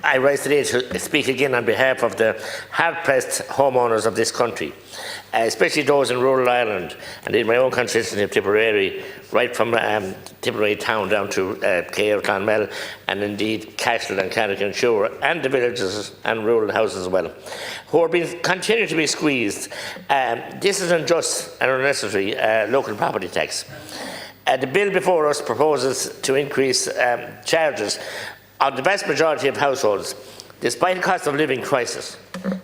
I rise today to speak again on behalf of the hard-pressed homeowners of this country, especially those in rural Ireland and in my own constituency of Tipperary, right from Tipperary town down to Clare, Clonmel, and indeed Cashel and Carrick-on-Suir, and the villages and rural houses as well, who are being continue to be squeezed. This is unjust and unnecessary local property tax. The bill before us proposes to increase charges on the vast majority of households, despite the cost of living crisis.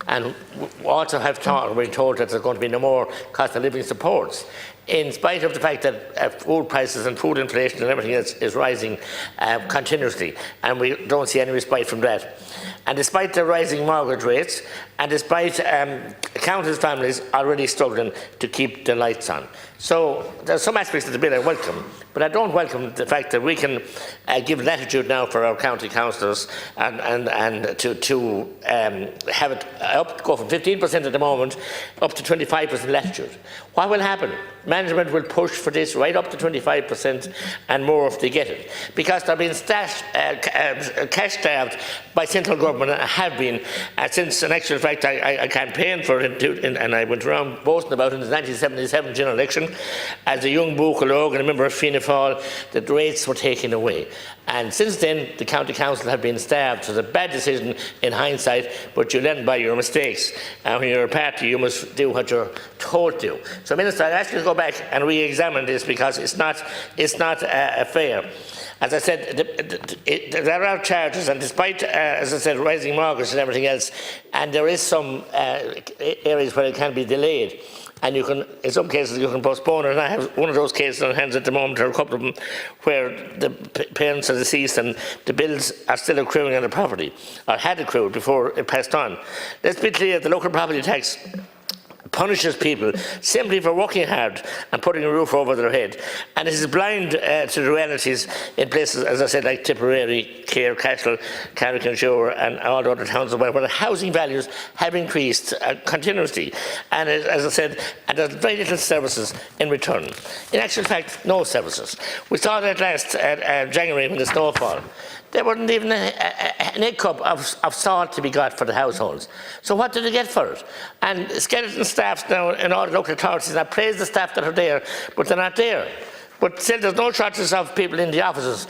And we also have been told that there's going to be no more cost of living supports, in spite of the fact that food prices and food inflation and everything else is rising continuously, and we don't see any respite from that. And despite the rising mortgage rates, and despite countless families already struggling to keep the lights on. So there's some aspects of the bill I welcome, but I don't welcome the fact that we can give latitude now for our county councillors and to have it go from 15% at the moment up to 25% latitude. What will happen? Management will push for this right up to 25% and more if they get it, because they're being cash-starved by central government and have been since, in actual fact, I campaigned for it and I went around boasting about it in the 1977 general election as a young Buchalog and a member of Fianna Fáil, that the rates were taken away. And since then, the county council have been starved. So it's a bad decision in hindsight, but you learn by your mistakes. And when you're a party, you must do what you're told to. So, Minister, I ask you to go back and re-examine this, because it's not fair. As I said, there are charges, and despite, as I said, rising mortgages and everything else, and there is some areas where it can be delayed. And you can, in some cases, you can postpone it. And I have one of those cases on hands at the moment, or a couple of them, where the parents are deceased and the bills are still accruing on the property, or had accrued before it passed on. Let's be clear, the local property tax punishes people simply for working hard and putting a roof over their head, and it is blind to the realities in places, as I said, like Tipperary, Clare, Cashel, Carrick-on-Suir, and all the other towns as well, where the housing values have increased continuously, and as I said, and there's very little services in return. In actual fact, no services. We saw that last January when the snowfall. There wasn't even an egg cup of salt to be got for the households. So what did they get for it? And skeleton staffs now in all the local authorities, and I praise the staff that are there, but they're not there. But still, there's no shortage of people in the offices,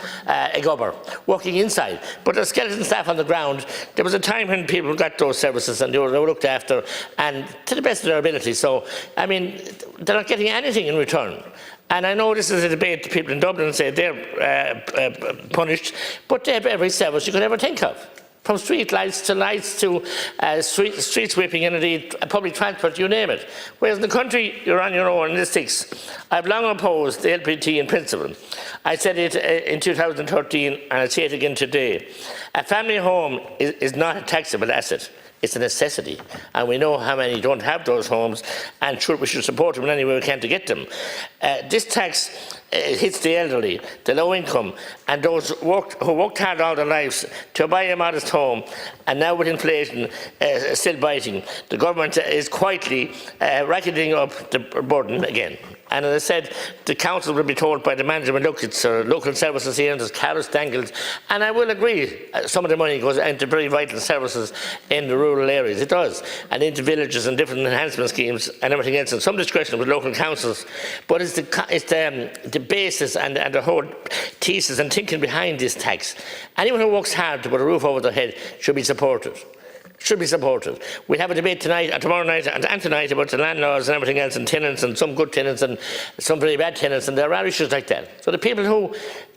working inside. But there's skeleton staff on the ground. There was a time when people got those services and they were looked after, and to the best of their ability. So, I mean, they're not getting anything in return. And I know this is a debate that people in Dublin say they're punished, but they have every service you could ever think of, from street lights to street sweeping and indeed public transport, you name it. Whereas in the country, you're on your own in the sticks. I've long opposed the LPT in principle. I said it in 2013 and I say it again today. A family home is not a taxable asset. It's a necessity, and we know how many don't have those homes, and we should support them in any way we can to get them. This tax hits the elderly, the low income, and those who worked hard all their lives to buy a modest home, and now with inflation still biting, the government is quietly racketing up the burden again. And as I said, the council will be told by the management, look, it's local services here and there's carrots dangled. And I will agree, some of the money goes into very vital services in the rural areas. It does. And into villages and different enhancement schemes and everything else, and some discretion with local councils. But it's the basis and the whole thesis and thinking behind this tax. Anyone who works hard to put a roof over their head should be supported. Should be supported. We have a debate tonight, tomorrow night and tonight about the landlords and everything else, and tenants, and some good tenants and some very bad tenants, and there are issues like that. So the people who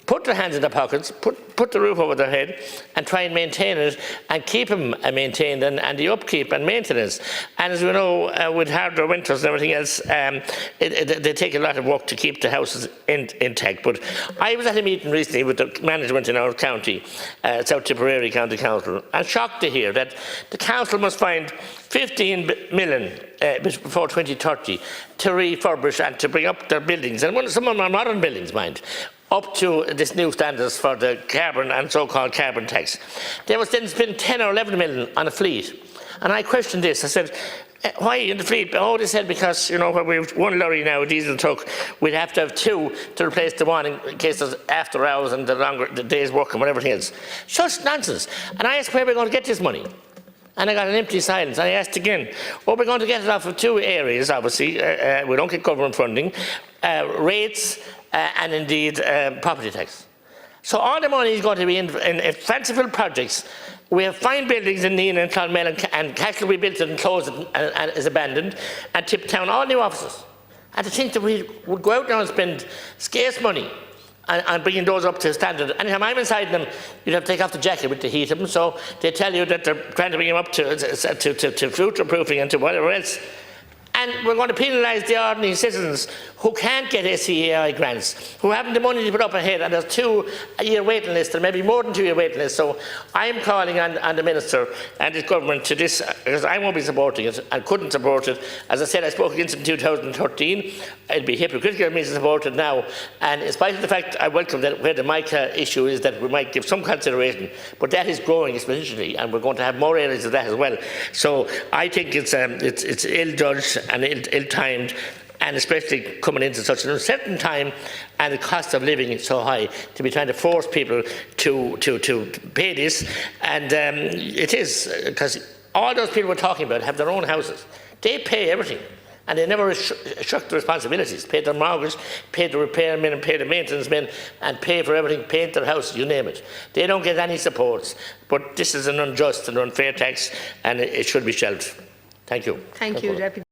put their hands in their pockets, put the roof over their head and try and maintain it and keep them maintained, and the upkeep and maintenance. And as we know, with harder winters and everything else, they take a lot of work to keep the houses intact. But I was at a meeting recently with the management in our county, South Tipperary County Council, and shocked to hear that the council must find 15 million before 2030 to refurbish and to bring up their buildings, and some of them are modern buildings, mind, up to this new standards for the carbon and so-called carbon tax. They must then spend 10 or 11 million on a fleet. And I questioned this. I said, Why in the fleet? Oh, they said because, you know, when we've one lorry now, a diesel truck, we'd have to have two to replace the one in case there's after hours and the day's work and whatever it is. Just nonsense. And I asked where we're going to get this money. And I got an empty silence. I asked again, well, we're going to get it off of two areas, obviously. We don't get government funding, rates, and indeed property tax. So all the money is going to be in fanciful projects. We have fine buildings in Nina and Clonmel, and Castle we built it and closed it and is abandoned, and tipped down all new offices. And to think that we would go out now and spend scarce money and bringing those up to standard. Anytime I'm inside them, you'd have to take off the jacket with the heat of them, so they tell you that they're trying to bring them up to future-proofing and to whatever else. And we're going to penalise the ordinary citizens who can't get SEAI grants, who haven't the money to put up ahead, and there's 2-year waiting list, or maybe more than 2-year waiting list. So I'm calling on the Minister and his government to this, because I won't be supporting it and couldn't support it. As I said, I spoke against it in 2013. It'd be hypocritical of me to support it now. And in spite of the fact I welcome that where the MICA issue is, that we might give some consideration, but that is growing exponentially, and we're going to have more areas of that as well. So I think it's ill-judged and ill-timed, and especially coming into such an uncertain time, and the cost of living is so high, to be trying to force people to pay this. And it is, because all those people we're talking about have their own houses. They pay everything, and they never shirk the responsibilities. Pay their mortgage, pay the repairmen and pay the maintenance men, and pay for everything, paint their house, you name it. They don't get any supports. But this is an unjust and unfair tax, and it should be shelved. Thank you. Thank you, Deputy.